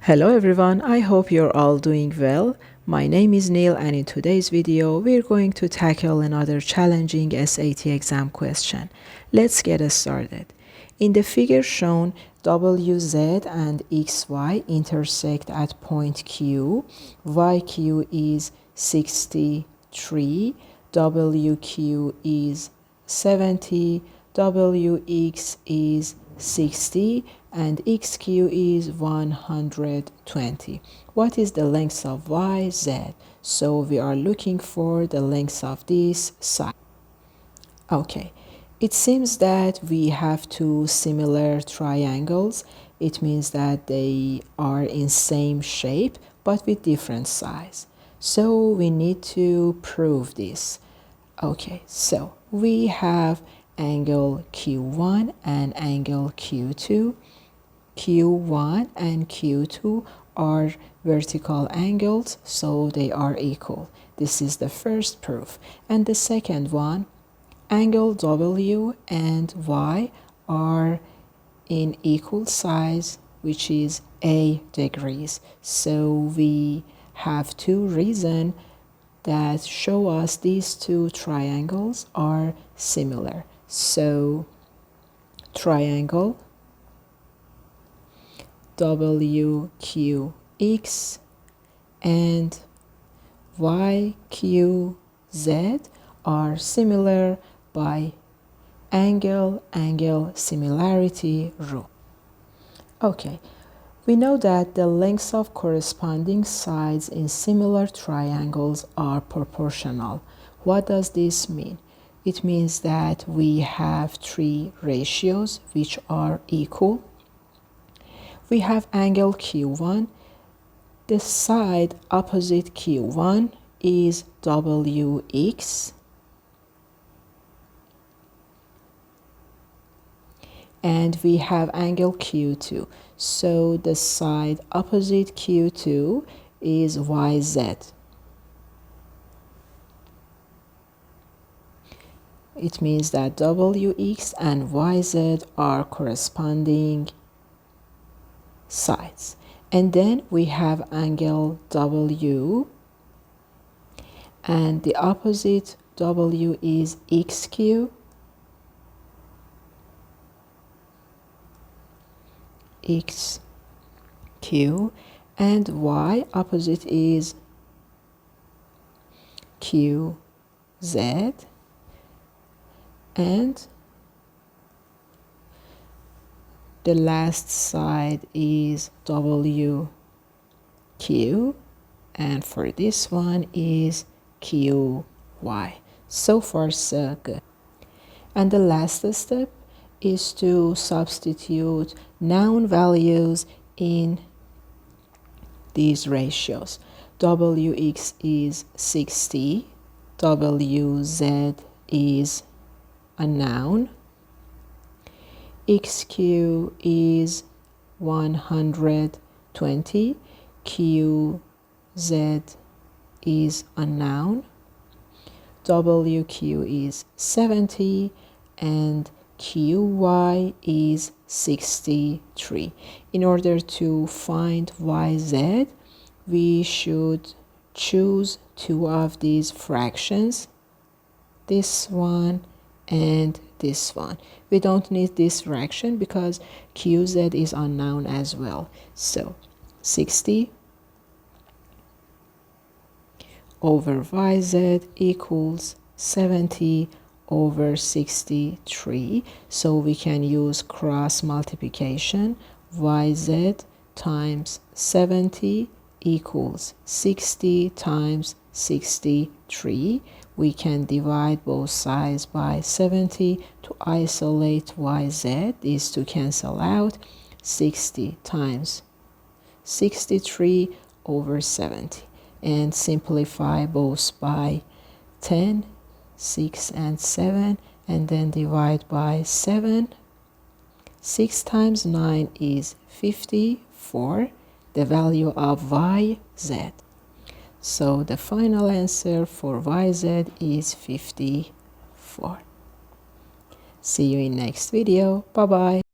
Hello everyone, I hope you're all doing well. My name is Neil and in today's video we're going to tackle another challenging SAT exam question. Let's get started. In the figure shown, WZ and XY intersect at point Q. YQ is 63, WQ is 70, WX is 60 and XQ is 120. What is the length of YZ? So we are looking for the length of this side. Okay, it seems that we have two similar triangles. It means that they are in same shape but with different size. So we need to prove this. Okay, so we have angle Q1 and angle Q2. Q1 and Q2 are vertical angles, so they are equal. This is the first proof. And the second one, angle W and Y are in equal size, which is A degrees. So we have two reasons that show us these two triangles are similar. So triangle WQX and YQZ are similar by angle similarity rule. Okay, we know that the lengths of corresponding sides in similar triangles are proportional. What does this mean? It means that we have three ratios which are equal. We have angle Q1. The side opposite Q1 is WX. And we have angle Q2. So the side opposite Q2 is YZ. It means that WX and YZ are corresponding sides. And then we have angle W, and the opposite W is XQ. XQ and Y opposite is QZ, and the last side is WQ, and for this one is QY. So far so good. And the last step is to substitute noun values in these ratios. WX is 60, WZ is a noun, XQ is 120, QZ is a noun, WQ is 70, and QY is 63. In order to find YZ, we should choose two of these fractions, this one and this one. We don't need this fraction because QZ is unknown as well. So 60 over YZ equals 70 over 63. So we can use cross multiplication. YZ times 70 equals 60 times 63. We can divide both sides by 70 to isolate YZ. These two cancel out. 60 times 63 over 70. And simplify both by 10, 6 and 7, and then divide by 7. 6 times 9 is 54, the value of YZ. So the final answer for YZ is 54. See you in next video. Bye bye.